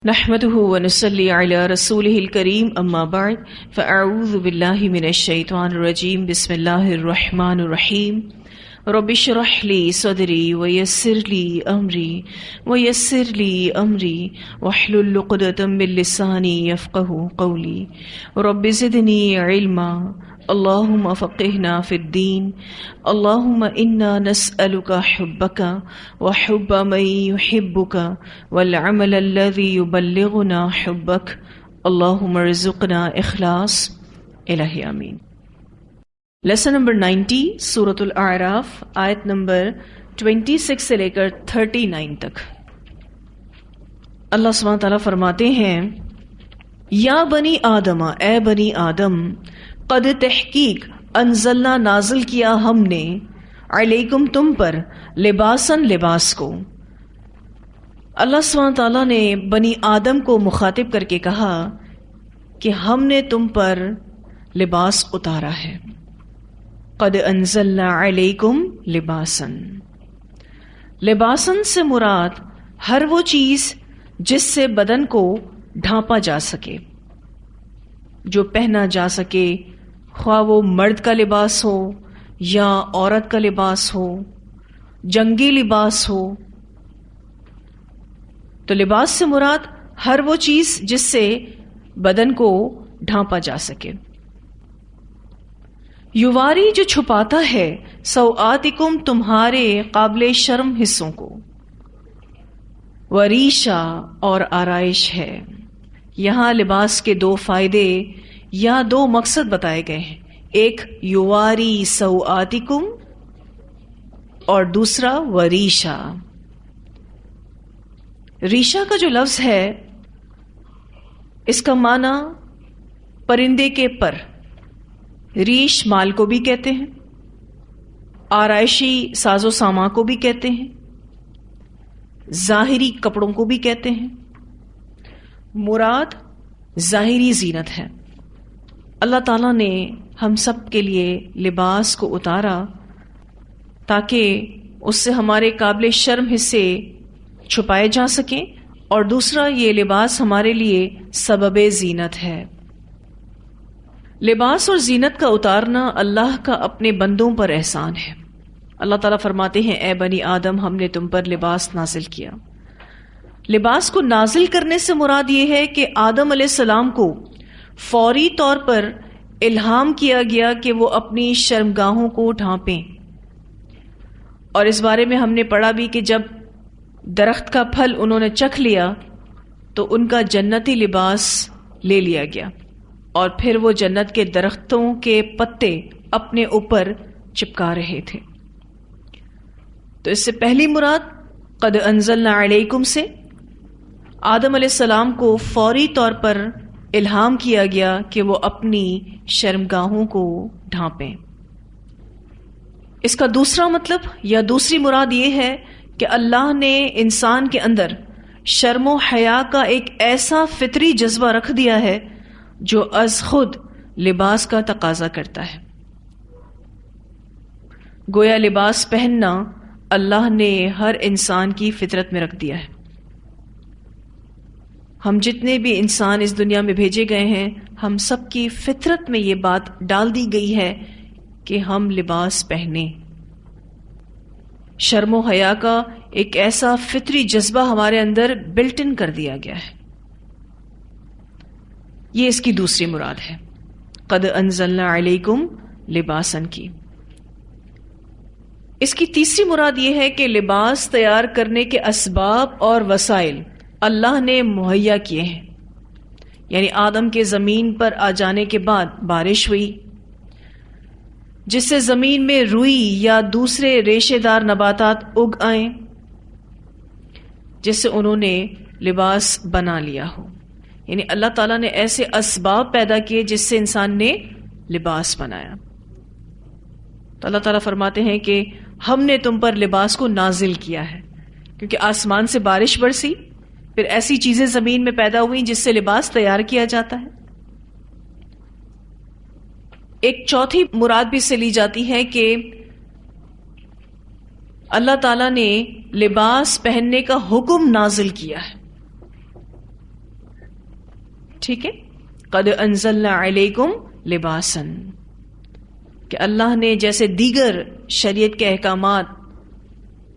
نحمده ونصلي على رسوله الكريم اما بعد فاعوذ بالله من الشيطان الرجيم بسم الله الرحمن الرحيم رب اشرح لي صدري ويسر لي امري واحلل عقدة من لساني يفقهوا قولي رب زدني علما اللهم فقهنا في الدين اللهم إنا نسألك حبك وحب من يحبك والعمل الذي يبلغنا حبك اللهم ارزقنا إخلاص الہی آمین۔ لیسن نمبر 90 سورۃ الاعراف آیت نمبر 26 سے لے کر 39 تک۔ اللہ سبحانہ تعالیٰ فرماتے ہیں، یا بنی آدم، اے بنی آدم، قد تحقیق انزلنا نازل کیا ہم نے، علیکم تم پر، لباسن لباس کو۔ اللہ سبحانہ تعالیٰ نے بنی آدم کو مخاطب کر کے کہا کہ ہم نے تم پر لباس اتارا ہے۔ قد انزلنا علیکم لباسن، لباسن سے مراد ہر وہ چیز جس سے بدن کو ڈھانپا جا سکے، جو پہنا جا سکے، خواہ وہ مرد کا لباس ہو یا عورت کا لباس ہو، جنگی لباس ہو۔ تو لباس سے مراد ہر وہ چیز جس سے بدن کو ڈھانپا جا سکے۔ یواری جو چھپاتا ہے، سوآتکم تمہارے قابل شرم حصوں کو، وریشا اور آرائش ہے۔ یہاں لباس کے دو فائدے یا دو مقصد بتائے گئے ہیں، ایک یواری سوآتکم اور دوسرا وریشا۔ ریشا کا جو لفظ ہے اس کا معنی پرندے کے پر، ریش مال کو بھی کہتے ہیں، آرائشی ساز و سامان کو بھی کہتے ہیں، ظاہری کپڑوں کو بھی کہتے ہیں۔ مراد ظاہری زینت ہے۔ اللہ تعالیٰ نے ہم سب کے لیے لباس کو اتارا تاکہ اس سے ہمارے قابل شرم حصے چھپائے جا سکیں، اور دوسرا یہ لباس ہمارے لیے سبب زینت ہے۔ لباس اور زینت کا اتارنا اللہ کا اپنے بندوں پر احسان ہے۔ اللہ تعالیٰ فرماتے ہیں، اے بنی آدم، ہم نے تم پر لباس نازل کیا۔ لباس کو نازل کرنے سے مراد یہ ہے کہ آدم علیہ السلام کو فوری طور پر الہام کیا گیا کہ وہ اپنی شرمگاہوں کو ڈھانپیں، اور اس بارے میں ہم نے پڑھا بھی کہ جب درخت کا پھل انہوں نے چکھ لیا تو ان کا جنتی لباس لے لیا گیا، اور پھر وہ جنت کے درختوں کے پتے اپنے اوپر چپکا رہے تھے۔ تو اس سے پہلی مراد قد انزلنا علیکم سے آدم علیہ السلام کو فوری طور پر الہام کیا گیا کہ وہ اپنی شرمگاہوں کو ڈھانپیں۔ اس کا دوسرا مطلب یا دوسری مراد یہ ہے کہ اللہ نے انسان کے اندر شرم و حیا کا ایک ایسا فطری جذبہ رکھ دیا ہے جو از خود لباس کا تقاضا کرتا ہے۔ گویا لباس پہننا اللہ نے ہر انسان کی فطرت میں رکھ دیا ہے۔ ہم جتنے بھی انسان اس دنیا میں بھیجے گئے ہیں، ہم سب کی فطرت میں یہ بات ڈال دی گئی ہے کہ ہم لباس پہنیں۔ شرم و حیا کا ایک ایسا فطری جذبہ ہمارے اندر بلٹ ان کر دیا گیا ہے۔ یہ اس کی دوسری مراد ہے، قد انزلنا علیکم لباسن کی۔ اس کی تیسری مراد یہ ہے کہ لباس تیار کرنے کے اسباب اور وسائل اللہ نے مہیا کیے ہیں۔ یعنی آدم کے زمین پر آ جانے کے بعد بارش ہوئی، جس سے زمین میں روئی یا دوسرے ریشے دار نباتات اگ آئیں، جس سے انہوں نے لباس بنا لیا ہو۔ یعنی اللہ تعالیٰ نے ایسے اسباب پیدا کیے جس سے انسان نے لباس بنایا۔ تو اللہ تعالیٰ فرماتے ہیں کہ ہم نے تم پر لباس کو نازل کیا ہے، کیونکہ آسمان سے بارش برسی، پھر ایسی چیزیں زمین میں پیدا ہوئیں جس سے لباس تیار کیا جاتا ہے۔ ایک چوتھی مراد بھی سے لی جاتی ہے کہ اللہ تعالیٰ نے لباس پہننے کا حکم نازل کیا ہے۔ ٹھیک ہے، قد انزلنا علیکم لباسا، کہ اللہ نے جیسے دیگر شریعت کے احکامات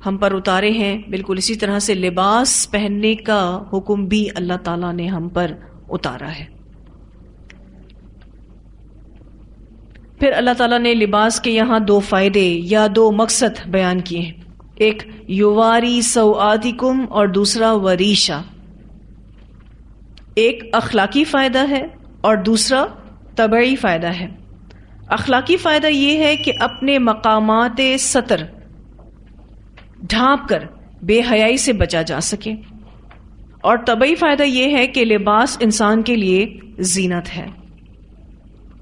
ہم پر اتارے ہیں، بالکل اسی طرح سے لباس پہننے کا حکم بھی اللہ تعالیٰ نے ہم پر اتارا ہے۔ پھر اللہ تعالیٰ نے لباس کے یہاں دو فائدے یا دو مقصد بیان کیے ہیں، ایک یواری سوآتکم اور دوسرا وریشا۔ ایک اخلاقی فائدہ ہے اور دوسرا طبعی فائدہ ہے۔ اخلاقی فائدہ یہ ہے کہ اپنے مقامات ستر ڈھانپ کر بے حیائی سے بچا جا سکے، اور طبعی فائدہ یہ ہے کہ لباس انسان کے لیے زینت ہے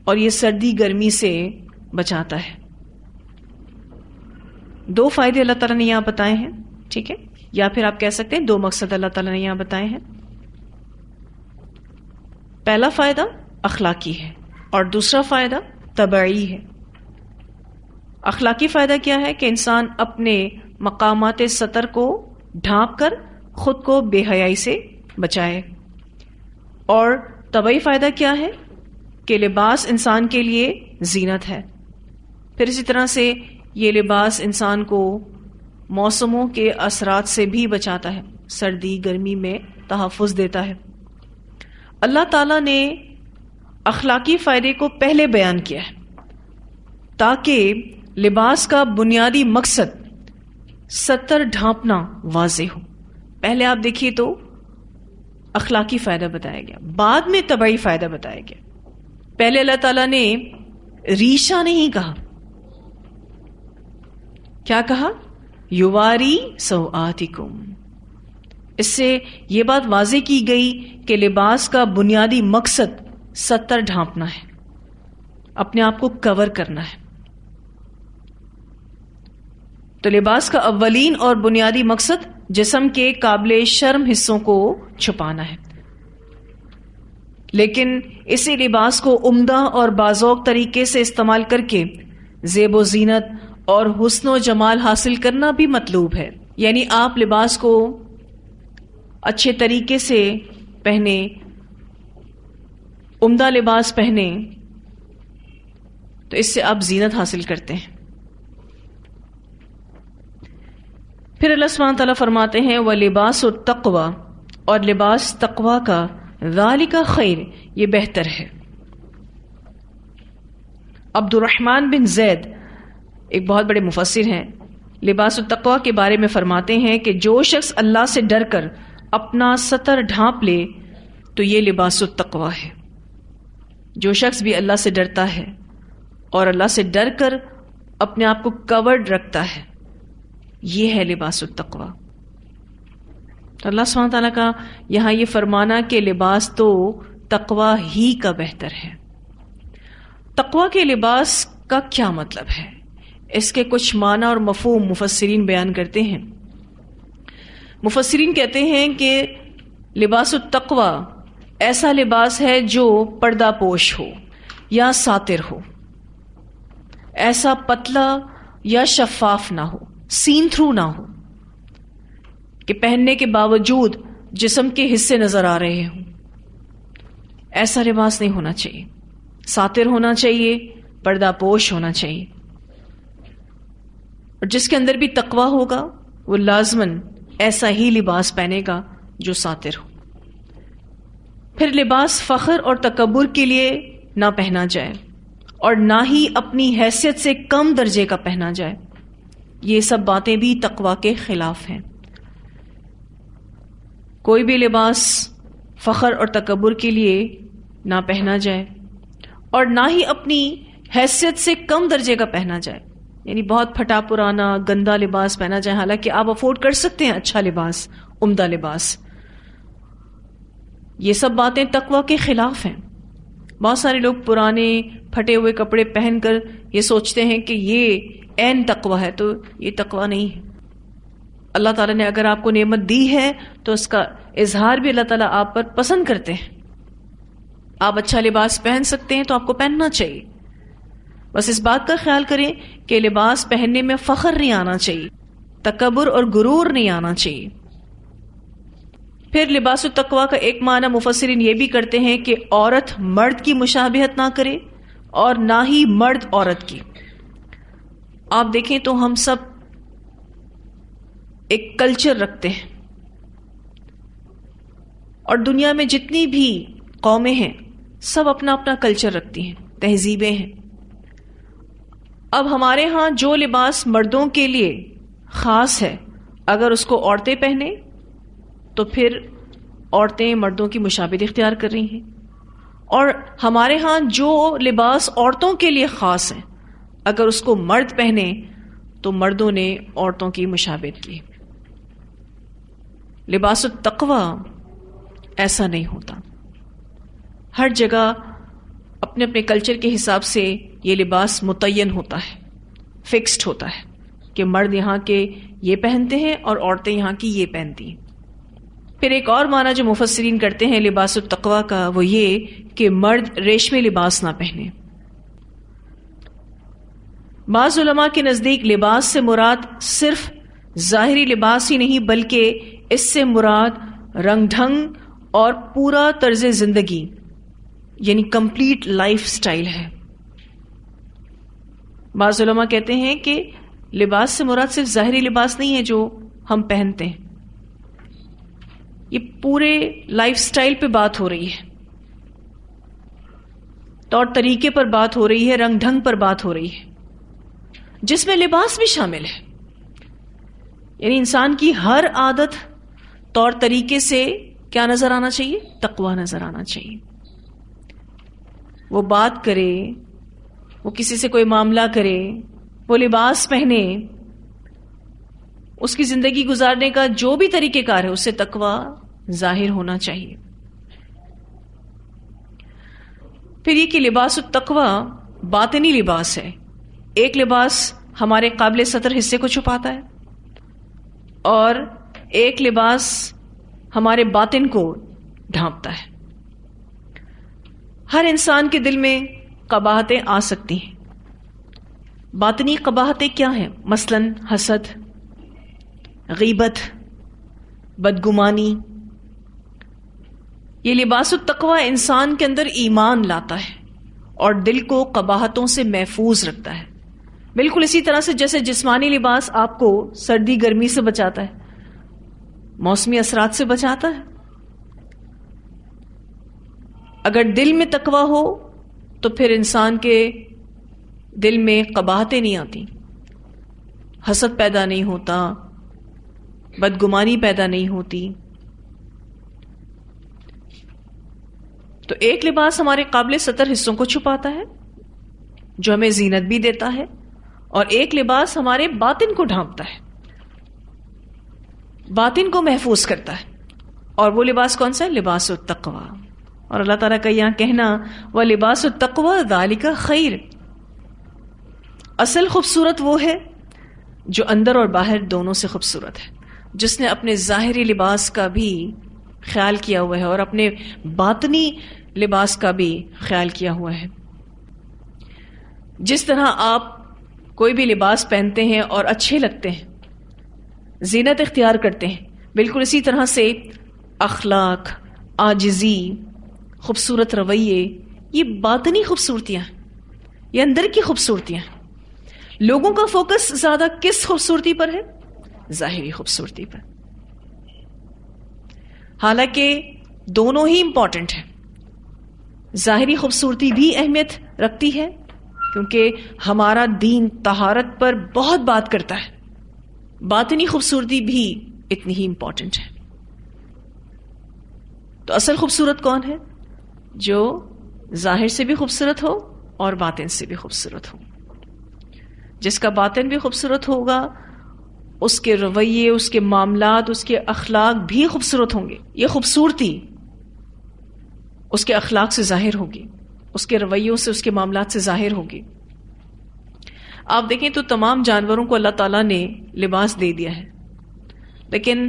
اور یہ سردی گرمی سے بچاتا ہے۔ دو فائدے اللہ تعالیٰ نے یہاں بتائے ہیں، ٹھیک ہے، یا پھر آپ کہہ سکتے ہیں دو مقصد اللہ تعالیٰ نے یہاں بتائے ہیں۔ پہلا فائدہ اخلاقی ہے اور دوسرا فائدہ طبعی ہے۔ اخلاقی فائدہ کیا ہے کہ انسان اپنے مقامات سطر کو ڈھانپ کر خود کو بے حیائی سے بچائے، اور طبعی فائدہ کیا ہے کہ لباس انسان کے لیے زینت ہے۔ پھر اسی طرح سے یہ لباس انسان کو موسموں کے اثرات سے بھی بچاتا ہے، سردی گرمی میں تحفظ دیتا ہے۔ اللہ تعالیٰ نے اخلاقی فائدے کو پہلے بیان کیا ہے تاکہ لباس کا بنیادی مقصد ستر ڈھانپنا واضح ہو۔ پہلے آپ دیکھیے تو اخلاقی فائدہ بتایا گیا، بعد میں طبعی فائدہ بتایا گیا۔ پہلے اللہ تعالیٰ نے ریشہ نہیں کہا، کیا کہا؟ یواری سوآتکم۔ اس سے یہ بات واضح کی گئی کہ لباس کا بنیادی مقصد ستر ڈھانپنا ہے، اپنے آپ کو کور کرنا ہے۔ تو لباس کا اولین اور بنیادی مقصد جسم کے قابل شرم حصوں کو چھپانا ہے، لیکن اسی لباس کو عمدہ اور باذوق طریقے سے استعمال کر کے زیب و زینت اور حسن و جمال حاصل کرنا بھی مطلوب ہے۔ یعنی آپ لباس کو اچھے طریقے سے پہنے، عمدہ لباس پہنے، تو اس سے آپ زینت حاصل کرتے ہیں۔ پھر اللہ سبحانہ تعالیٰ فرماتے ہیں وَلِبَاسُ التَّقْوَى، اور لباس تقوی کا، ذَلِكَ خیر، یہ بہتر ہے۔ عبد الرحمن بن زید ایک بہت بڑے مفسر ہیں، لباس التقوی کے بارے میں فرماتے ہیں کہ جو شخص اللہ سے ڈر کر اپنا ستر ڈھانپ لے تو یہ لباس التقوی ہے۔ جو شخص بھی اللہ سے ڈرتا ہے اور اللہ سے ڈر کر اپنے آپ کو کورڈ رکھتا ہے، یہ ہے لباس التقوی۔ تو اللہ سبحانہ تعالیٰ کا یہاں یہ فرمانا کہ لباس تو تقوی ہی کا بہتر ہے۔ تقوی کے لباس کا کیا مطلب ہے؟ اس کے کچھ معنی اور مفہوم مفسرین بیان کرتے ہیں۔ مفسرین کہتے ہیں کہ لباس التقوی ایسا لباس ہے جو پردہ پوش ہو یا ساتر ہو، ایسا پتلا یا شفاف نہ ہو، سین تھرو نہ ہو کہ پہننے کے باوجود جسم کے حصے نظر آ رہے ہوں۔ ایسا لباس نہیں ہونا چاہیے، ساتر ہونا چاہیے، پردہ پوش ہونا چاہیے، اور جس کے اندر بھی تقوی ہوگا وہ لازماً ایسا ہی لباس پہنے گا جو ساتر ہو۔ پھر لباس فخر اور تکبر کے لیے نہ پہنا جائے اور نہ ہی اپنی حیثیت سے کم درجے کا پہنا جائے، یہ سب باتیں بھی تقوی کے خلاف ہیں۔ کوئی بھی لباس فخر اور تکبر کے لیے نہ پہنا جائے اور نہ ہی اپنی حیثیت سے کم درجے کا پہنا جائے، یعنی بہت پھٹا پرانا گندا لباس پہنا جائے، حالانکہ آپ افورڈ کر سکتے ہیں اچھا لباس، عمدہ لباس۔ یہ سب باتیں تقوی کے خلاف ہیں۔ بہت سارے لوگ پرانے پھٹے ہوئے کپڑے پہن کر یہ سوچتے ہیں کہ یہ عین تقوی ہے، تو یہ تقوی نہیں ہے۔ اللہ تعالیٰ نے اگر آپ کو نعمت دی ہے تو اس کا اظہار بھی اللہ تعالیٰ آپ پر پسند کرتے ہیں۔ آپ اچھا لباس پہن سکتے ہیں تو آپ کو پہننا چاہیے، بس اس بات کا خیال کریں کہ لباس پہننے میں فخر نہیں آنا چاہیے، تکبر اور غرور نہیں آنا چاہیے۔ پھر لباس التقوی کا ایک معنی مفسرین یہ بھی کرتے ہیں کہ عورت مرد کی مشابہت نہ کرے اور نہ ہی مرد عورت کی. آپ دیکھیں تو ہم سب ایک کلچر رکھتے ہیں، اور دنیا میں جتنی بھی قومیں ہیں سب اپنا اپنا کلچر رکھتی ہیں، تہذیبیں ہیں. اب ہمارے ہاں جو لباس مردوں کے لیے خاص ہے اگر اس کو عورتیں پہنے تو پھر عورتیں مردوں کی مشابہت اختیار کر رہی ہیں، اور ہمارے ہاں جو لباس عورتوں کے لیے خاص ہے اگر اس کو مرد پہنے تو مردوں نے عورتوں کی مشابہت کی. لباس التقوی ایسا نہیں ہوتا. ہر جگہ اپنے اپنے کلچر کے حساب سے یہ لباس متعین ہوتا ہے، فکسڈ ہوتا ہے کہ مرد یہاں کے یہ پہنتے ہیں اور عورتیں یہاں کی یہ پہنتی ہیں. پھر ایک اور معنی جو مفسرین کرتے ہیں لباس التقوی کا وہ یہ کہ مرد ریشمی لباس نہ پہنے. بعض علماء کے نزدیک لباس سے مراد صرف ظاہری لباس ہی نہیں بلکہ اس سے مراد رنگ ڈھنگ اور پورا طرز زندگی یعنی کمپلیٹ لائف سٹائل ہے. بعض علماء کہتے ہیں کہ لباس سے مراد صرف ظاہری لباس نہیں ہے جو ہم پہنتے ہیں، یہ پورے لائف سٹائل پہ بات ہو رہی ہے، طور طریقے پر بات ہو رہی ہے، رنگ ڈھنگ پر بات ہو رہی ہے، جس میں لباس بھی شامل ہے. یعنی انسان کی ہر عادت طور طریقے سے کیا نظر آنا چاہیے؟ تقویٰ نظر آنا چاہیے. وہ بات کرے، وہ کسی سے کوئی معاملہ کرے، وہ لباس پہنے، اس کی زندگی گزارنے کا جو بھی طریقہ کار ہے اس سے تقویٰ ظاہر ہونا چاہیے. پھر یہ کہ لباس التقویٰ باطنی لباس ہے. ایک لباس ہمارے قابل ستر حصے کو چھپاتا ہے اور ایک لباس ہمارے باطن کو ڈھانپتا ہے. ہر انسان کے دل میں قباحتیں آ سکتی ہیں. باطنی قباحتیں کیا ہیں؟ مثلاً حسد، غیبت، بدگمانی. یہ لباس التقویٰ انسان کے اندر ایمان لاتا ہے اور دل کو قباحتوں سے محفوظ رکھتا ہے. بالکل اسی طرح سے جیسے جسمانی لباس آپ کو سردی گرمی سے بچاتا ہے، موسمی اثرات سے بچاتا ہے، اگر دل میں تقویٰ ہو تو پھر انسان کے دل میں قباحتیں نہیں آتی، حسد پیدا نہیں ہوتا، بدگمانی پیدا نہیں ہوتی. تو ایک لباس ہمارے قابل ستر حصوں کو چھپاتا ہے جو ہمیں زینت بھی دیتا ہے، اور ایک لباس ہمارے باطن کو ڈھانپتا ہے، باطن کو محفوظ کرتا ہے. اور وہ لباس کون سا ہے؟ لباس التقویٰ. اور اللہ تعالیٰ کا یہاں کہنا وَلِبَاسُ التَّقْوَىٰ ذَلِكَ خَيْرٌ، اصل خوبصورت وہ ہے جو اندر اور باہر دونوں سے خوبصورت ہے، جس نے اپنے ظاہری لباس کا بھی خیال کیا ہوا ہے اور اپنے باطنی لباس کا بھی خیال کیا ہوا ہے. جس طرح آپ کوئی بھی لباس پہنتے ہیں اور اچھے لگتے ہیں، زینت اختیار کرتے ہیں، بالکل اسی طرح سے اخلاق، عاجزی، خوبصورت رویے، یہ باطنی خوبصورتیاں، یہ اندر کی خوبصورتیاں. لوگوں کا فوکس زیادہ کس خوبصورتی پر ہے؟ ظاہری خوبصورتی پر. حالانکہ دونوں ہی امپورٹنٹ ہیں. ظاہری خوبصورتی بھی اہمیت رکھتی ہے کیونکہ ہمارا دین طہارت پر بہت بات کرتا ہے، باطنی خوبصورتی بھی اتنی ہی امپورٹنٹ ہے. تو اصل خوبصورت کون ہے؟ جو ظاہر سے بھی خوبصورت ہو اور باطن سے بھی خوبصورت ہو. جس کا باطن بھی خوبصورت ہوگا اس کے رویے، اس کے معاملات، اس کے اخلاق بھی خوبصورت ہوں گے. یہ خوبصورتی اس کے اخلاق سے ظاہر ہوگی، اس کے رویوں سے، اس کے معاملات سے ظاہر ہوگی. آپ دیکھیں تو تمام جانوروں کو اللہ تعالیٰ نے لباس دے دیا ہے، لیکن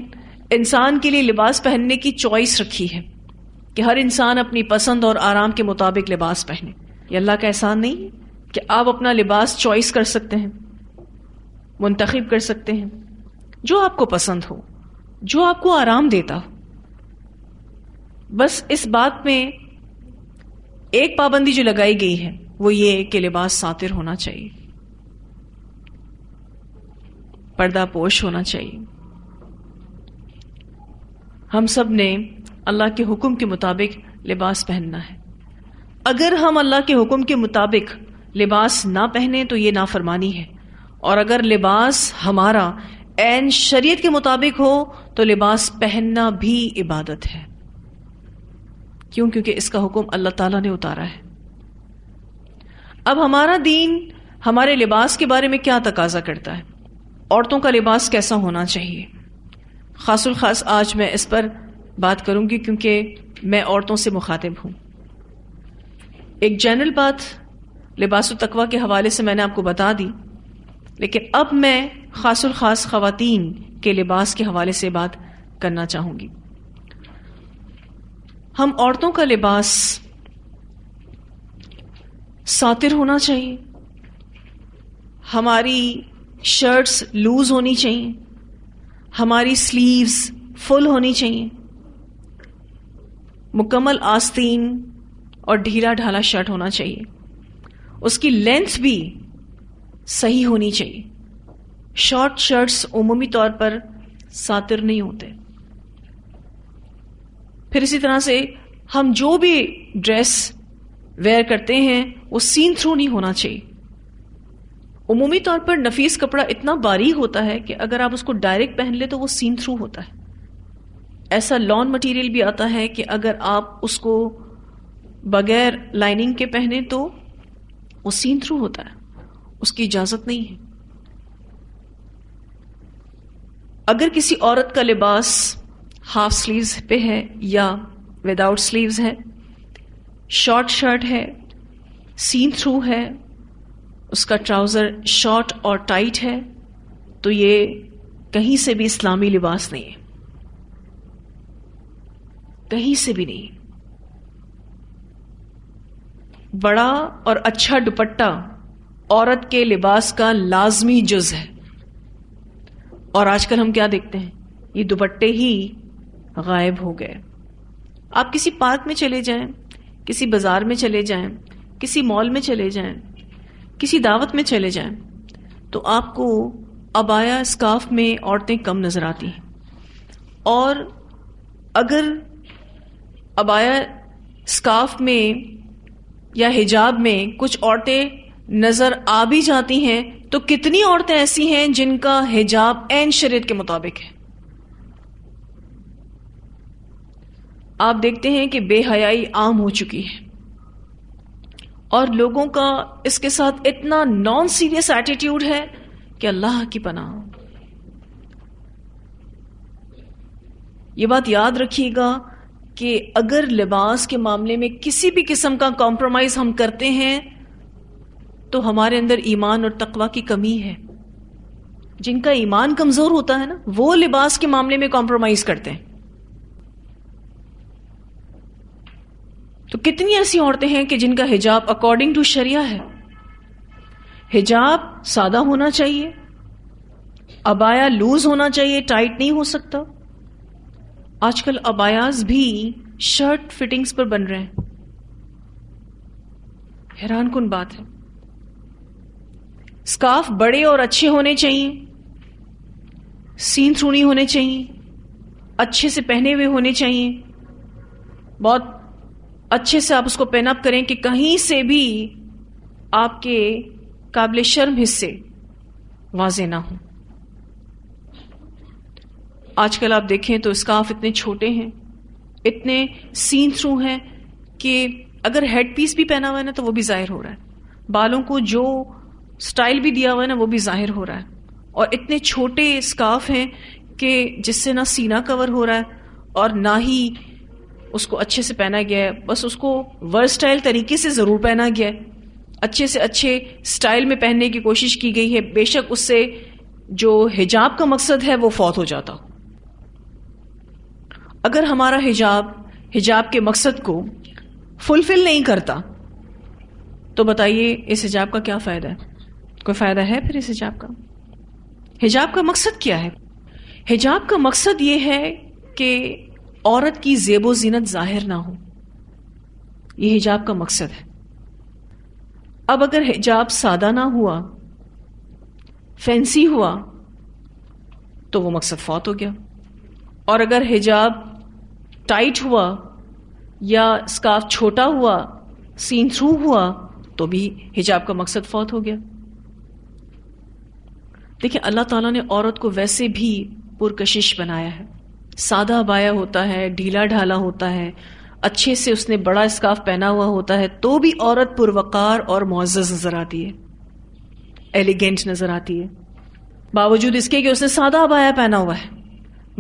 انسان کے لیے لباس پہننے کی چوائس رکھی ہے کہ ہر انسان اپنی پسند اور آرام کے مطابق لباس پہنے. یہ اللہ کا احسان نہیں کہ آپ اپنا لباس چوائس کر سکتے ہیں، منتخب کر سکتے ہیں جو آپ کو پسند ہو، جو آپ کو آرام دیتا ہو. بس اس بات میں ایک پابندی جو لگائی گئی ہے وہ یہ کہ لباس ساتر ہونا چاہیے، پردہ پوش ہونا چاہیے. ہم سب نے اللہ کے حکم کے مطابق لباس پہننا ہے. اگر ہم اللہ کے حکم کے مطابق لباس نہ پہنے تو یہ نافرمانی ہے، اور اگر لباس ہمارا عین شریعت کے مطابق ہو تو لباس پہننا بھی عبادت ہے. کیوں؟ کیونکہ اس کا حکم اللہ تعالیٰ نے اتارا ہے. اب ہمارا دین ہمارے لباس کے بارے میں کیا تقاضا کرتا ہے، عورتوں کا لباس کیسا ہونا چاہیے. خاص الخاص آج میں اس پر بات کروں گی کیونکہ میں عورتوں سے مخاطب ہوں. ایک جنرل بات لباس التقویٰ کے حوالے سے میں نے آپ کو بتا دی، لیکن اب میں خاص الخاص خواتین کے لباس کے حوالے سے بات کرنا چاہوں گی. ہم عورتوں کا لباس ساتر ہونا چاہیے، ہماری شرٹس لوز ہونی چاہیے، ہماری سلیوز فل ہونی چاہیے، مکمل آستین اور ڈھیلا ڈھالا شرٹ ہونا چاہیے، اس کی لینتھ بھی صحیح ہونی چاہیے. شارٹ شرٹس عمومی طور پر ساتر نہیں ہوتے. پھر اسی طرح سے ہم جو بھی ڈریس ویئر کرتے ہیں وہ سین تھرو نہیں ہونا چاہیے. عمومی طور پر نفیس کپڑا اتنا باریک ہوتا ہے کہ اگر آپ اس کو ڈائریکٹ پہن لیں تو وہ سین تھرو ہوتا ہے. ایسا لان مٹیریل بھی آتا ہے کہ اگر آپ اس کو بغیر لائننگ کے پہنے تو وہ سین تھرو ہوتا ہے، اس کی اجازت نہیں ہے. اگر کسی عورت کا لباس ہاف سلیوز پہ ہے یا وداؤٹ سلیوز ہے، شارٹ شرٹ ہے، سین تھرو ہے، اس کا ٹراؤزر شارٹ اور ٹائٹ ہے، تو یہ کہیں سے بھی اسلامی لباس نہیں ہے، کہیں سے بھی نہیں. بڑا اور اچھا دوپٹہ عورت کے لباس کا لازمی جز ہے. اور آج کل ہم کیا دیکھتے ہیں، یہ دوپٹے ہی غائب ہو گئے. آپ کسی پارک میں چلے جائیں، کسی بازار میں چلے جائیں، کسی مال میں چلے جائیں، کسی دعوت میں چلے جائیں تو آپ کو عبایا اسکارف میں عورتیں کم نظر آتی ہیں. اور اگر عبایا اسکارف میں یا حجاب میں کچھ عورتیں نظر آ بھی جاتی ہیں تو کتنی عورتیں ایسی ہیں جن کا حجاب عین شریعت کے مطابق ہے. آپ دیکھتے ہیں کہ بے حیائی عام ہو چکی ہے اور لوگوں کا اس کے ساتھ اتنا نان سیریس ایٹیٹیوڈ ہے کہ اللہ کی پناہ. یہ بات یاد رکھیے گا کہ اگر لباس کے معاملے میں کسی بھی قسم کا کمپرومائز ہم کرتے ہیں تو ہمارے اندر ایمان اور تقوی کی کمی ہے. جن کا ایمان کمزور ہوتا ہے نا، وہ لباس کے معاملے میں کمپرومائز کرتے ہیں. تو کتنی ایسی عورتیں ہیں کہ جن کا حجاب اکارڈنگ ٹو شریعہ ہے. حجاب سادہ ہونا چاہیے، عبایا لوز ہونا چاہیے، ٹائٹ نہیں ہو سکتا. آج کل عبایاز بھی شرٹ فٹنگز پر بن رہے ہیں، حیران کن بات ہے. اسکارف بڑے اور اچھے ہونے چاہیے، سین تھرو نہیں ہونے چاہیے، اچھے سے پہنے ہوئے ہونے چاہیے، بہت اچھے سے آپ اس کو پین اپ کریں کہ کہیں سے بھی آپ کے قابل شرم حصے واضح نہ ہوں. آج کل آپ دیکھیں تو اسکارف اتنے چھوٹے ہیں، اتنے سین تھرو ہیں کہ اگر ہیڈ پیس بھی پہنا ہوا ہے نا تو وہ بھی ظاہر ہو رہا ہے. بالوں کو جو سٹائل بھی دیا ہوا ہے نا وہ بھی ظاہر ہو رہا ہے. اور اتنے چھوٹے اسکارف ہیں کہ جس سے نہ سینہ کور ہو رہا ہے اور نہ ہی اس کو اچھے سے پہنا گیا ہے. بس اس کو ورسٹائل طریقے سے ضرور پہنا گیا ہے، اچھے سے اچھے سٹائل میں پہننے کی کوشش کی گئی ہے. بے شک اس سے جو حجاب کا مقصد ہے وہ فوت ہو جاتا. اگر ہمارا حجاب کے مقصد کو فلفل نہیں کرتا تو بتائیے اس حجاب کا کیا فائدہ ہے؟ کوئی فائدہ ہے پھر اس حجاب کا؟ حجاب کا مقصد کیا ہے؟ حجاب کا مقصد یہ ہے کہ عورت کی زیب و زینت ظاہر نہ ہو. یہ حجاب کا مقصد ہے. اب اگر حجاب سادہ نہ ہوا، فینسی ہوا، تو وہ مقصد فوت ہو گیا. اور اگر حجاب ٹائٹ ہوا یا اسکارف چھوٹا ہوا، سین تھرو ہوا، تو بھی حجاب کا مقصد فوت ہو گیا. دیکھیں اللہ تعالیٰ نے عورت کو ویسے بھی پرکشش بنایا ہے. سادہ عبایا ہوتا ہے، ڈھیلا ڈھالا ہوتا ہے، اچھے سے اس نے بڑا اسکارف پہنا ہوا ہوتا ہے، تو بھی عورت پروقار اور معزز نظر آتی ہے، ایلیگینٹ نظر آتی ہے، باوجود اس کے کہ اس نے سادہ عبایا پہنا ہوا ہے،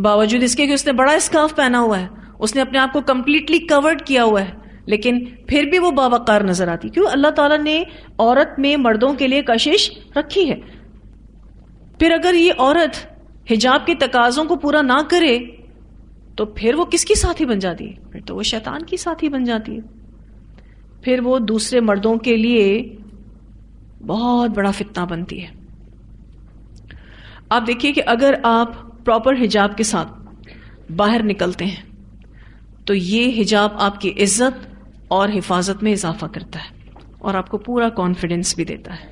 باوجود اس کے کہ اس نے بڑا اسکارف پہنا ہوا ہے، اس نے اپنے آپ کو کمپلیٹلی کورڈ کیا ہوا ہے، لیکن پھر بھی وہ باوقار نظر آتی. کیوں؟ اللہ تعالیٰ نے عورت میں مردوں کے لیے کشش رکھی ہے. پھر اگر یہ عورت حجاب کے تقاضوں کو پورا نہ کرے تو پھر وہ کس کی ساتھی بن جاتی ہے؟ پھر تو وہ شیطان کی ساتھی بن جاتی ہے. پھر وہ دوسرے مردوں کے لیے بہت بڑا فتنہ بنتی ہے. آپ دیکھیے کہ اگر آپ پراپر حجاب کے ساتھ باہر نکلتے ہیں تو یہ حجاب آپ کی عزت اور حفاظت میں اضافہ کرتا ہے اور آپ کو پورا کانفیڈنس بھی دیتا ہے.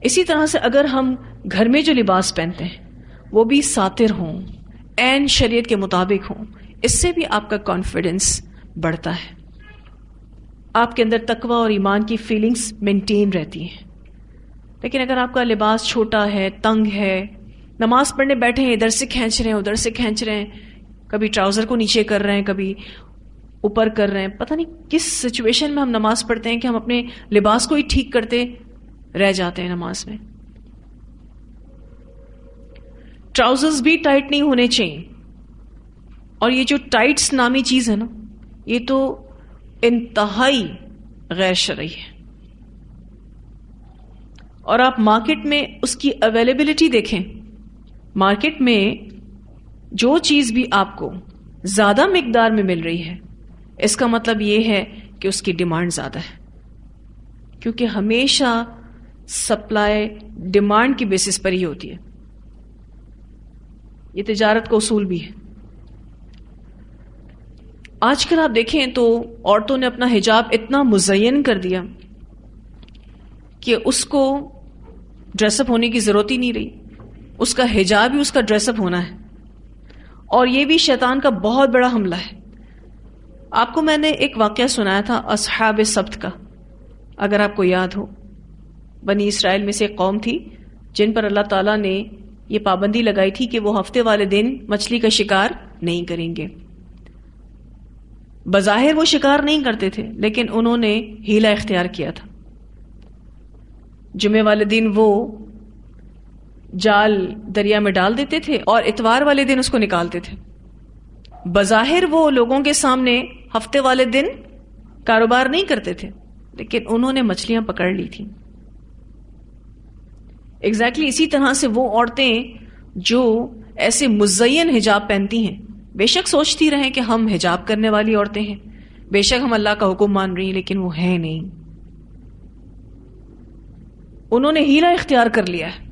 اسی طرح سے اگر ہم گھر میں جو لباس پہنتے ہیں وہ بھی ساتر ہوں، عین شریعت کے مطابق ہوں، اس سے بھی آپ کا کانفیڈنس بڑھتا ہے. آپ کے اندر تقوی اور ایمان کی فیلنگز مینٹین رہتی ہیں. لیکن اگر آپ کا لباس چھوٹا ہے، تنگ ہے، نماز پڑھنے بیٹھے ہیں، ادھر سے کھینچ رہے ہیں، ادھر سے کھینچ رہے ہیں، کبھی ٹراؤزر کو نیچے کر رہے ہیں، کبھی اوپر کر رہے ہیں، پتہ نہیں کس سچویشن میں ہم نماز پڑھتے ہیں کہ ہم اپنے لباس کو ہی ٹھیک کرتے رہ جاتے ہیں نماز میں. ٹراؤزرز بھی ٹائٹ نہیں ہونے چاہیے. اور یہ جو ٹائٹس نامی چیز ہے نا، یہ تو انتہائی غیر شرعی ہے. اور آپ مارکیٹ میں اس کی اویلیبلٹی دیکھیں، مارکیٹ میں جو چیز بھی آپ کو زیادہ مقدار میں مل رہی ہے، اس کا مطلب یہ ہے کہ اس کی ڈیمانڈ زیادہ ہے. کیونکہ ہمیشہ سپلائی ڈیمانڈ کی بیسس پر ہی ہوتی ہے. یہ تجارت کا اصول بھی ہے. آج کل آپ دیکھیں تو عورتوں نے اپنا حجاب اتنا مزین کر دیا کہ اس کو ڈریس اپ ہونے کی ضرورت ہی نہیں رہی. اس کا حجاب ہی اس کا ڈریس اپ ہونا ہے. اور یہ بھی شیطان کا بہت بڑا حملہ ہے. آپ کو میں نے ایک واقعہ سنایا تھا اصحاب سبت کا، اگر آپ کو یاد ہو. بنی اسرائیل میں سے ایک قوم تھی جن پر اللہ تعالیٰ نے یہ پابندی لگائی تھی کہ وہ ہفتے والے دن مچھلی کا شکار نہیں کریں گے. بظاہر وہ شکار نہیں کرتے تھے، لیکن انہوں نے ہیلا اختیار کیا تھا. جمعے والے دن وہ جال دریا میں ڈال دیتے تھے اور اتوار والے دن اس کو نکالتے تھے. بظاہر وہ لوگوں کے سامنے ہفتے والے دن کاروبار نہیں کرتے تھے، لیکن انہوں نے مچھلیاں پکڑ لی تھی. ایگزیکٹلی اسی طرح سے وہ عورتیں جو ایسے مزین حجاب پہنتی ہیں، بے شک سوچتی رہیں کہ ہم حجاب کرنے والی عورتیں ہیں، بے شک ہم اللہ کا حکم مان رہی ہیں، لیکن وہ ہیں نہیں. انہوں نے ہیلا اختیار کر لیا ہے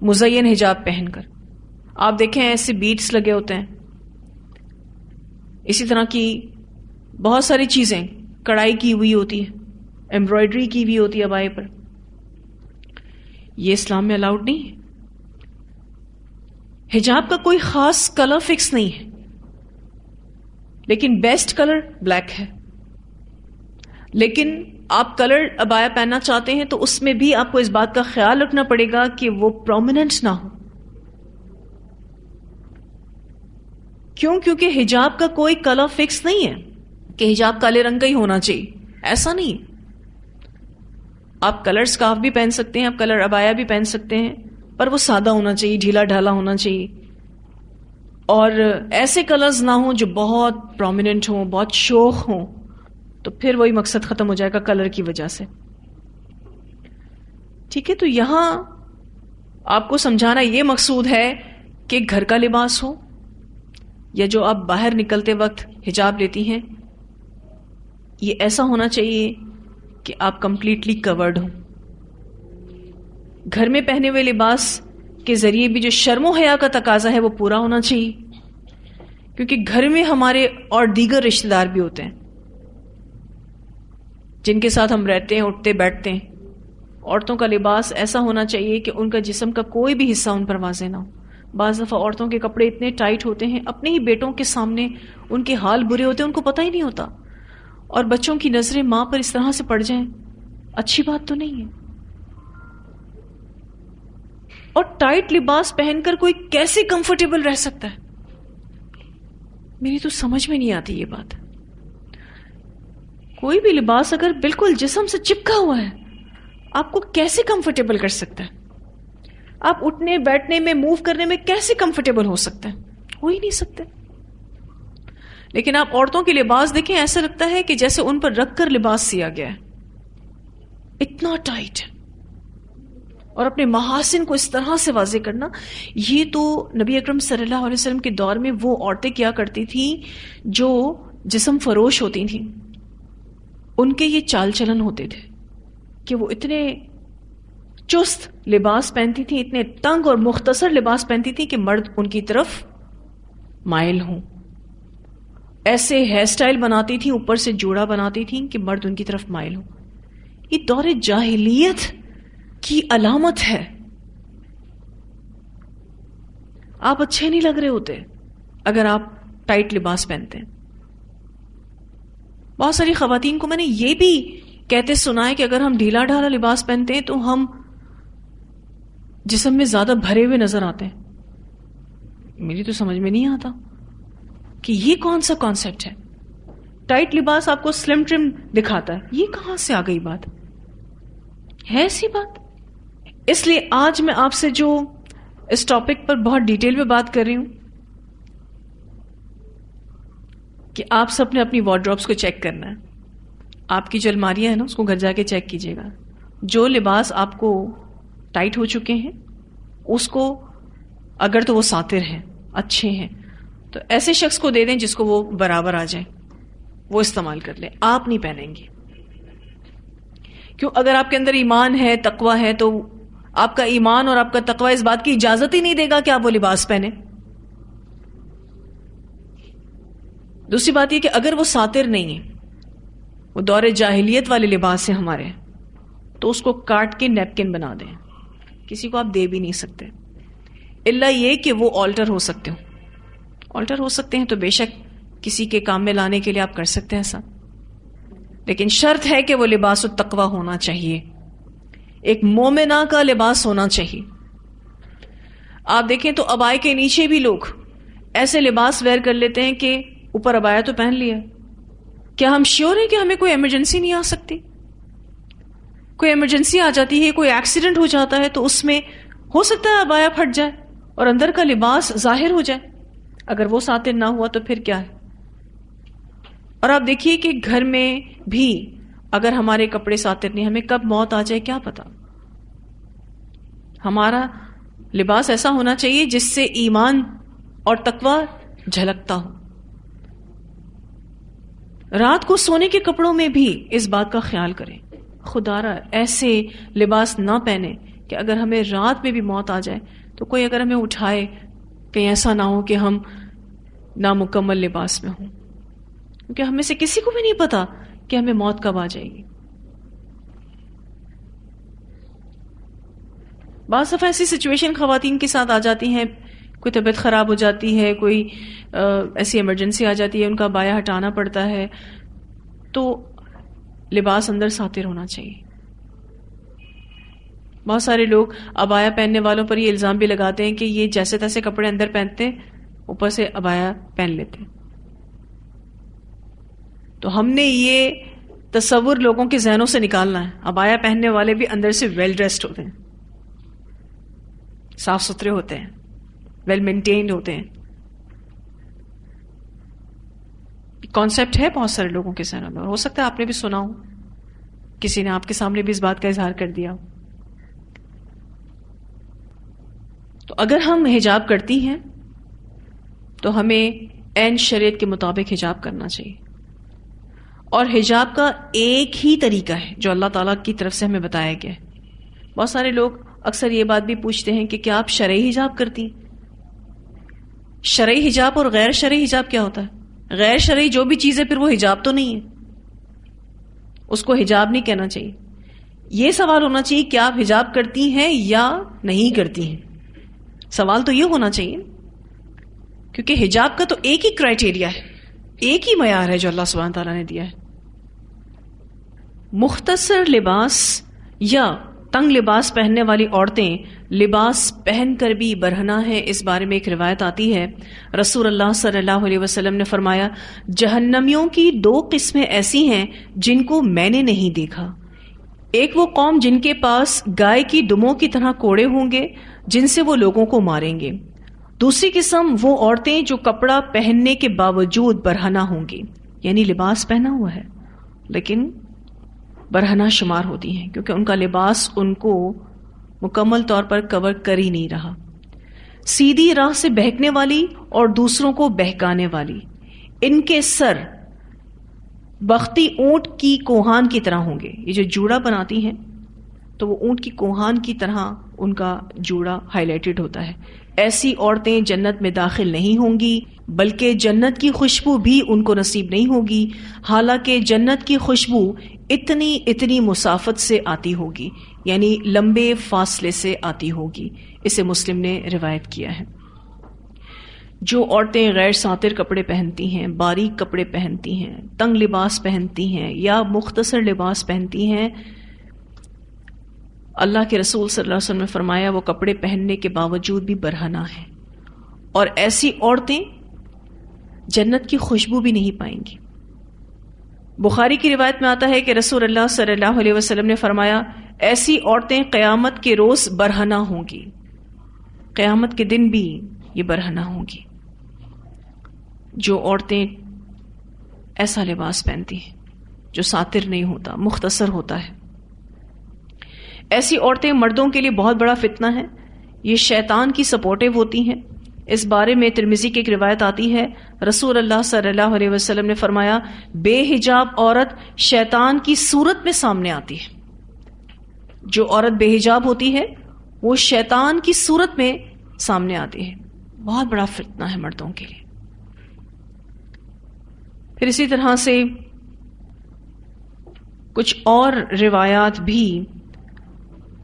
مزین حجاب پہن کر. آپ دیکھیں ایسے بیڈس لگے ہوتے ہیں، اسی طرح کی بہت ساری چیزیں کڑھائی کی ہوئی ہوتی ہے، ایمبرائڈری کی ہوئی ہوتی ہے عبائے پر. یہ اسلام میں الاؤڈ نہیں ہے. حجاب کا کوئی خاص کلر فکس نہیں ہے، لیکن بیسٹ کلر بلیک ہے. لیکن آپ کلر عبایا پہننا چاہتے ہیں تو اس میں بھی آپ کو اس بات کا خیال رکھنا پڑے گا کہ وہ پرومیننٹ نہ ہو. کیوں؟ کیونکہ حجاب کا کوئی کلر فکس نہیں ہے کہ حجاب کالے رنگ کا ہی ہونا چاہیے، ایسا نہیں. آپ کلر سکارف بھی پہن سکتے ہیں، آپ کلر عبایا بھی پہن سکتے ہیں، پر وہ سادہ ہونا چاہیے، ڈھیلا ڈھالا ہونا چاہیے. اور ایسے کلرز نہ ہوں جو بہت پرومیننٹ ہوں، بہت شوخ ہوں، تو پھر وہی مقصد ختم ہو جائے گا کلر کی وجہ سے. ٹھیک ہے، تو یہاں آپ کو سمجھانا یہ مقصود ہے کہ گھر کا لباس ہو یا جو آپ باہر نکلتے وقت حجاب لیتی ہیں، یہ ایسا ہونا چاہیے کہ آپ کمپلیٹلی کورڈ ہوں. گھر میں پہنے ہوئے لباس کے ذریعے بھی جو شرم و حیا کا تقاضا ہے وہ پورا ہونا چاہیے. کیونکہ گھر میں ہمارے اور دیگر رشتہ دار بھی ہوتے ہیں جن کے ساتھ ہم رہتے ہیں، اٹھتے بیٹھتے ہیں. عورتوں کا لباس ایسا ہونا چاہیے کہ ان کا جسم کا کوئی بھی حصہ ان پر واضح نہ ہو. بعض دفعہ عورتوں کے کپڑے اتنے ٹائٹ ہوتے ہیں، اپنے ہی بیٹوں کے سامنے ان کے حال برے ہوتے ہیں، ان کو پتہ ہی نہیں ہوتا، اور بچوں کی نظریں ماں پر اس طرح سے پڑ جائیں، اچھی بات تو نہیں ہے. اور ٹائٹ لباس پہن کر کوئی کیسے کمفرٹیبل رہ سکتا ہے؟ میری تو سمجھ میں نہیں آتی یہ بات. کوئی بھی لباس اگر بالکل جسم سے چپکا ہوا ہے، آپ کو کیسے کمفرٹیبل کر سکتا ہے؟ آپ اٹھنے بیٹھنے میں، موو کرنے میں کیسے کمفرٹیبل ہو سکتے ہیں؟ ہو ہی نہیں سکتے. لیکن آپ عورتوں کے لباس دیکھیں، ایسا لگتا ہے کہ جیسے ان پر رکھ کر لباس سیا گیا ہے، اتنا ٹائٹ. اور اپنے محاسن کو اس طرح سے واضح کرنا، یہ تو نبی اکرم صلی اللہ علیہ وسلم کے دور میں وہ عورتیں کیا کرتی تھیں جو جسم فروش ہوتی تھیں. ان کے یہ چال چلن ہوتے تھے کہ وہ اتنے چست لباس پہنتی تھیں، اتنے تنگ اور مختصر لباس پہنتی تھیں کہ مرد ان کی طرف مائل ہوں. ایسے ہیئر سٹائل بناتی تھیں، اوپر سے جوڑا بناتی تھیں کہ مرد ان کی طرف مائل ہوں. یہ دور جاہلیت کی علامت ہے. آپ اچھے نہیں لگ رہے ہوتے اگر آپ ٹائٹ لباس پہنتے ہیں. بہت ساری خواتین کو میں نے یہ بھی کہتے سنا ہے کہ اگر ہم ڈھیلا ڈھالا لباس پہنتے ہیں تو ہم جسم میں زیادہ بھرے ہوئے نظر آتے ہیں. میری تو سمجھ میں نہیں آتا کہ یہ کون سا کانسیپٹ ہے. ٹائٹ لباس آپ کو سلم ٹرم دکھاتا ہے، یہ کہاں سے آ گئی بات ہے؟ ایسی بات. اس لیے آج میں آپ سے جو اس ٹاپک پر بہت ڈیٹیل میں بات کر رہی ہوں کہ آپ سب نے اپنی وارڈروبس کو چیک کرنا ہے. آپ کی جو الماریاں ہیں نا، اس کو گھر جا کے چیک کیجیے گا. جو لباس آپ کو ٹائٹ ہو چکے ہیں اس کو، اگر تو وہ ساتر ہیں، اچھے ہیں، تو ایسے شخص کو دے دیں جس کو وہ برابر آ جائے، وہ استعمال کر لیں. آپ نہیں پہنیں گے. کیوں؟ اگر آپ کے اندر ایمان ہے، تقوی ہے، تو آپ کا ایمان اور آپ کا تقوی اس بات کی اجازت ہی نہیں دے گا کہ آپ وہ لباس پہنیں. دوسری بات یہ کہ اگر وہ ساتر نہیں ہے، وہ دور جاہلیت والے لباس ہیں ہمارے، تو اس کو کاٹ کے نیپکن بنا دیں. کسی کو آپ دے بھی نہیں سکتے، الا یہ کہ وہ آلٹر ہو سکتے ہو. آلٹر ہو سکتے ہیں تو بے شک کسی کے کام میں لانے کے لیے آپ کر سکتے ہیں ایسا، لیکن شرط ہے کہ وہ لباس التقوی ہونا چاہیے، ایک مومنہ کا لباس ہونا چاہیے. آپ دیکھیں تو ابائے کے نیچے بھی لوگ ایسے لباس ویئر کر لیتے ہیں کہ اوپر ابایا تو پہن لیا. کیا ہم شیور ہیں کہ ہمیں کوئی ایمرجنسی نہیں آ سکتی؟ کوئی ایمرجنسی آ جاتی ہے، کوئی ایکسیڈنٹ ہو جاتا ہے، تو اس میں ہو سکتا ہے ابایا پھٹ جائے اور اندر کا لباس ظاہر ہو جائے. اگر وہ ساتر نہ ہوا تو پھر کیا ہے؟ اور آپ دیکھیے کہ گھر میں بھی اگر ہمارے کپڑے ساتر نہیں، ہمیں کب موت آ جائے کیا پتا. ہمارا لباس ایسا ہونا چاہیے جس سے ایمان اور تقوی جھلکتا ہو. رات کو سونے کے کپڑوں میں بھی اس بات کا خیال کریں. خدا را ایسے لباس نہ پہنے کہ اگر ہمیں رات میں بھی موت آ جائے تو کوئی اگر ہمیں اٹھائے، کہیں ایسا نہ ہو کہ ہم نامکمل لباس میں ہوں، کیونکہ ہمیں سے کسی کو بھی نہیں پتا کہ ہمیں موت کب آ جائے گی. بعض دفعہ ایسی سچویشن خواتین کے ساتھ آ جاتی ہیں، کوئی طبیعت خراب ہو جاتی ہے، کوئی ایسی ایمرجنسی آ جاتی ہے، ان کا بایا ہٹانا پڑتا ہے، تو لباس اندر ساتر ہونا چاہیے. بہت سارے لوگ ابایا پہننے والوں پر یہ الزام بھی لگاتے ہیں کہ یہ جیسے تیسے کپڑے اندر پہنتے ہیں، اوپر سے ابایا پہن لیتے ہیں. تو ہم نے یہ تصور لوگوں کے ذہنوں سے نکالنا ہے. ابایا پہننے والے بھی اندر سے ویل ڈریسڈ ہوتے ہیں، صاف ستھرے ہوتے ہیں، ویل مینٹینڈ ہوتے ہیں. کانسیپٹ ہے بہت سارے لوگوں کے ذہنوں میں، اور ہو سکتا ہے آپ نے بھی سنا ہو، کسی نے آپ کے سامنے بھی اس بات کا اظہار کر دیا. تو اگر ہم حجاب کرتی ہیں تو ہمیں عین شریعت کے مطابق حجاب کرنا چاہیے. اور حجاب کا ایک ہی طریقہ ہے جو اللہ تعالیٰ کی طرف سے ہمیں بتایا گیا ہے. بہت سارے لوگ اکثر یہ بات بھی پوچھتے ہیں کہ کیا آپ شرعی حجاب کرتی ہیں؟ شرعی حجاب اور غیر شرعی حجاب کیا ہوتا ہے؟ غیر شرعی جو بھی چیز ہے پھر وہ حجاب تو نہیں ہے، اس کو حجاب نہیں کہنا چاہیے. یہ سوال ہونا چاہیے کہ آپ حجاب کرتی ہیں یا نہیں کرتی ہیں. سوال تو یہ ہونا چاہیے، کیونکہ حجاب کا تو ایک ہی کرائٹیریا ہے، ایک ہی معیار ہے جو اللہ سبحانہ تعالیٰ نے دیا ہے. مختصر لباس یا تنگ لباس پہننے والی عورتیں لباس پہن کر بھی برہنہ ہیں. اس بارے میں ایک روایت آتی ہے، رسول اللہ صلی اللہ علیہ وسلم نے فرمایا، جہنمیوں کی 2 قسمیں ایسی ہیں جن کو میں نے نہیں دیکھا. ایک وہ قوم جن کے پاس گائے کی دموں کی طرح کوڑے ہوں گے جن سے وہ لوگوں کو ماریں گے. دوسری قسم وہ عورتیں جو کپڑا پہننے کے باوجود برہنہ ہوں گی، یعنی لباس پہنا ہوا ہے لیکن برہنہ شمار ہوتی ہیں کیونکہ ان کا لباس ان کو مکمل طور پر کور کر ہی نہیں رہا. سیدھی راہ سے بہکنے والی اور دوسروں کو بہکانے والی، ان کے سر بختی اونٹ کی کوہان کی طرح ہوں گے. یہ جو جوڑا بناتی ہیں تو وہ اونٹ کی کوہان کی طرح ان کا جوڑا ہائی لائٹڈ ہوتا ہے. ایسی عورتیں جنت میں داخل نہیں ہوں گی، بلکہ جنت کی خوشبو بھی ان کو نصیب نہیں ہوگی، حالانکہ جنت کی خوشبو اتنی مسافت سے آتی ہوگی، یعنی لمبے فاصلے سے آتی ہوگی. اسے مسلم نے روایت کیا ہے. جو عورتیں غیر ساتر کپڑے پہنتی ہیں، باریک کپڑے پہنتی ہیں، تنگ لباس پہنتی ہیں یا مختصر لباس پہنتی ہیں، اللہ کے رسول صلی اللہ علیہ وسلم نے فرمایا وہ کپڑے پہننے کے باوجود بھی برہنہ ہیں، اور ایسی عورتیں جنت کی خوشبو بھی نہیں پائیں گی. بخاری کی روایت میں آتا ہے کہ رسول اللہ صلی اللہ علیہ وسلم نے فرمایا، ایسی عورتیں قیامت کے روز برہنہ ہوں گی، قیامت کے دن بھی یہ برہنہ ہوں گی. جو عورتیں ایسا لباس پہنتی ہیں جو ساتر نہیں ہوتا، مختصر ہوتا ہے. ایسی عورتیں مردوں کے لیے بہت بڑا فتنہ ہے، یہ شیطان کی سپورٹیو ہوتی ہیں. اس بارے میں ترمذی کی ایک روایت آتی ہے، رسول اللہ صلی اللہ علیہ وسلم نے فرمایا، بے حجاب عورت شیطان کی صورت میں سامنے آتی ہے. جو عورت بے حجاب ہوتی ہے وہ شیطان کی صورت میں سامنے آتی ہے. بہت بڑا فتنہ ہے مردوں کے لیے. پھر اسی طرح سے کچھ اور روایات بھی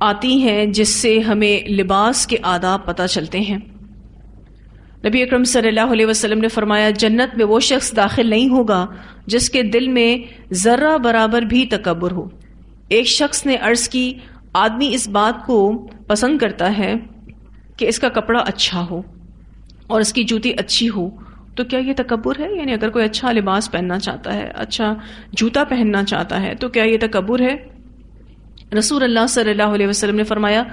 آتی ہیں جس سے ہمیں لباس کے آداب پتہ چلتے ہیں. نبی اکرم صلی اللہ علیہ وسلم نے فرمایا، جنت میں وہ شخص داخل نہیں ہوگا جس کے دل میں ذرہ برابر بھی تکبر ہو. ایک شخص نے عرض کی، آدمی اس بات کو پسند کرتا ہے کہ اس کا کپڑا اچھا ہو اور اس کی جوتی اچھی ہو، تو کیا یہ تکبر ہے؟ یعنی اگر کوئی اچھا لباس پہننا چاہتا ہے، اچھا جوتا پہننا چاہتا ہے، تو کیا یہ تکبر ہے؟ رسول اللہ صلی اللہ علیہ وسلم نے فرمایا،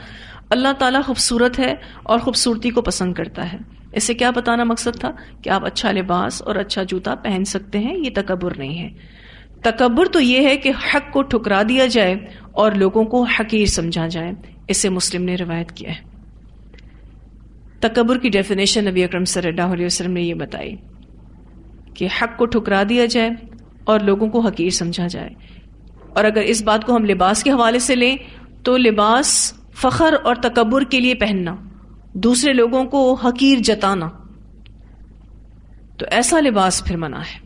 اللہ تعالیٰ خوبصورت ہے اور خوبصورتی کو پسند کرتا ہے. اس سے کیا بتانا مقصد تھا؟ کہ آپ اچھا لباس اور اچھا جوتا پہن سکتے ہیں، یہ تکبر نہیں ہے. تکبر تو یہ ہے کہ حق کو ٹھکرا دیا جائے اور لوگوں کو حقیر سمجھا جائے. اس سے مسلم نے روایت کیا ہے. تکبر کی ڈیفینیشن نبی اکرم صلی اللہ علیہ وسلم نے یہ بتائی کہ حق کو ٹھکرا دیا جائے اور لوگوں کو حقیر سمجھا جائے. اور اگر اس بات کو ہم لباس کے حوالے سے لیں تو لباس فخر اور تکبر کے لیے پہننا، دوسرے لوگوں کو حقیر جتانا، تو ایسا لباس پھر منع ہے.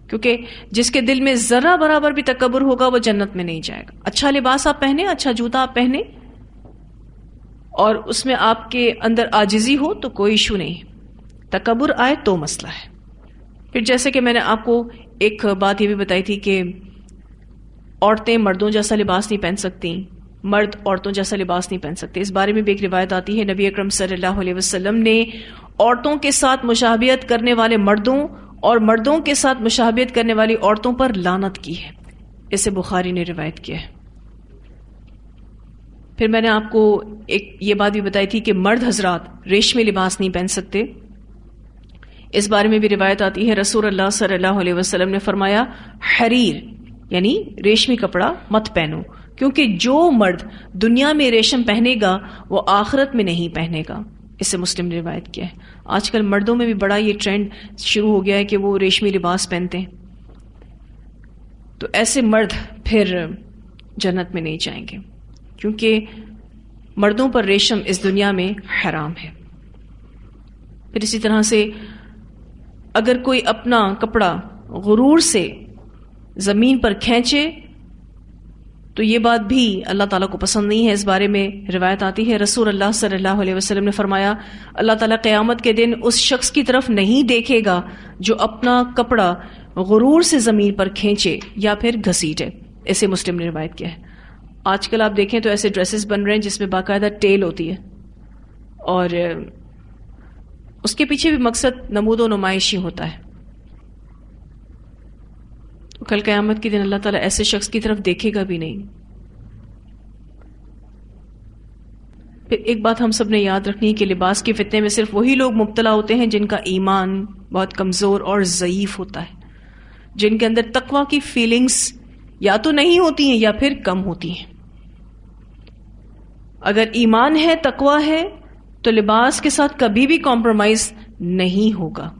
کیونکہ جس کے دل میں ذرہ برابر بھی تکبر ہوگا وہ جنت میں نہیں جائے گا. اچھا لباس آپ پہنے، اچھا جوتا آپ پہنے اور اس میں آپ کے اندر عاجزی ہو تو کوئی ایشو نہیں. تکبر آئے تو مسئلہ ہے. پھر جیسے کہ میں نے آپ کو ایک بات یہ بھی بتائی تھی کہ عورتیں مردوں جیسا لباس نہیں پہن سکتی، مرد عورتوں جیسا لباس نہیں پہن سکتے. اس بارے میں بھی ایک روایت آتی ہے، نبی اکرم صلی اللہ علیہ وسلم نے عورتوں کے ساتھ مشابہت کرنے والے مردوں اور مردوں کے ساتھ مشابہت کرنے والی عورتوں پر لعنت کی ہے. اسے بخاری نے روایت کیا ہے. پھر میں نے آپ کو ایک یہ بات بھی بتائی تھی کہ مرد حضرات ریشمی لباس نہیں پہن سکتے. اس بارے میں بھی روایت آتی ہے، رسول اللہ صلی اللہ علیہ وسلم نے فرمایا، حریر یعنی ریشمی کپڑا مت پہنو، کیونکہ جو مرد دنیا میں ریشم پہنے گا وہ آخرت میں نہیں پہنے گا. اس سے مسلم نے روایت کیا ہے. آج کل مردوں میں بھی بڑا یہ ٹرینڈ شروع ہو گیا ہے کہ وہ ریشمی لباس پہنتے ہیں، تو ایسے مرد پھر جنت میں نہیں جائیں گے، کیونکہ مردوں پر ریشم اس دنیا میں حرام ہے. پھر اسی طرح سے اگر کوئی اپنا کپڑا غرور سے زمین پر کھینچے تو یہ بات بھی اللہ تعالیٰ کو پسند نہیں ہے. اس بارے میں روایت آتی ہے رسول اللہ صلی اللہ علیہ وسلم نے فرمایا اللہ تعالیٰ قیامت کے دن اس شخص کی طرف نہیں دیکھے گا جو اپنا کپڑا غرور سے زمین پر کھینچے یا پھر گھسیٹے. ایسے مسلم نے روایت کیا ہے. آج کل آپ دیکھیں تو ایسے ڈریسز بن رہے ہیں جس میں باقاعدہ ٹیل ہوتی ہے اور اس کے پیچھے بھی مقصد نمود و نمائش ہی ہوتا ہے. کل قیامت کے دن اللہ تعالیٰ ایسے شخص کی طرف دیکھے گا بھی نہیں. پھر ایک بات ہم سب نے یاد رکھنی ہے کہ لباس کے فتنے میں صرف وہی لوگ مبتلا ہوتے ہیں جن کا ایمان بہت کمزور اور ضعیف ہوتا ہے، جن کے اندر تقویٰ کی فیلنگز یا تو نہیں ہوتی ہیں یا پھر کم ہوتی ہیں. اگر ایمان ہے، تقویٰ ہے، تو لباس کے ساتھ کبھی بھی کمپرومائز نہیں ہوگا.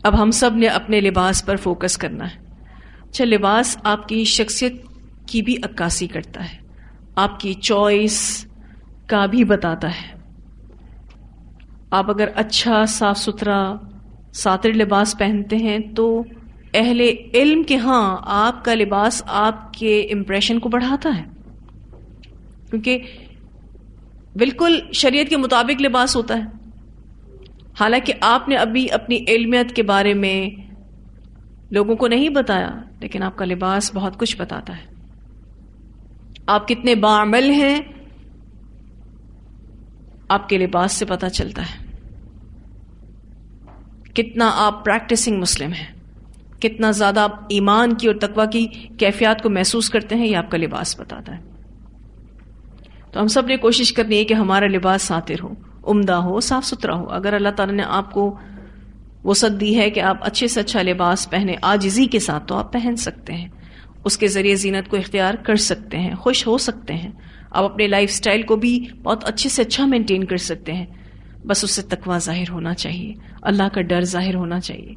اب ہم سب نے اپنے لباس پر فوکس کرنا ہے. اچھا، لباس آپ کی شخصیت کی بھی عکاسی کرتا ہے، آپ کی چوائس کا بھی بتاتا ہے. آپ اگر اچھا صاف ستھرا ساتر لباس پہنتے ہیں تو اہل علم کے ہاں آپ کا لباس آپ کے امپریشن کو بڑھاتا ہے، کیونکہ بالکل شریعت کے مطابق لباس ہوتا ہے. حالانکہ آپ نے ابھی اپنی علمیت کے بارے میں لوگوں کو نہیں بتایا، لیکن آپ کا لباس بہت کچھ بتاتا ہے. آپ کتنے باعمل ہیں آپ کے لباس سے پتہ چلتا ہے. کتنا آپ پریکٹسنگ مسلم ہیں، کتنا زیادہ آپ ایمان کی اور تقویٰ کی کیفیات کو محسوس کرتے ہیں، یہ آپ کا لباس بتاتا ہے. تو ہم سب نے کوشش کرنی ہے کہ ہمارا لباس ساتر ہو، عمدہ ہو، صاف ستھرا ہو. اگر اللہ تعالیٰ نے آپ کو وسعت دی ہے کہ آپ اچھے سے اچھا لباس پہنے عاجزی کے ساتھ، تو آپ پہن سکتے ہیں. اس کے ذریعے زینت کو اختیار کر سکتے ہیں، خوش ہو سکتے ہیں. آپ اپنے لائف سٹائل کو بھی بہت اچھے سے اچھا مینٹین کر سکتے ہیں. بس اس سے تقویٰ ظاہر ہونا چاہیے، اللہ کا ڈر ظاہر ہونا چاہیے.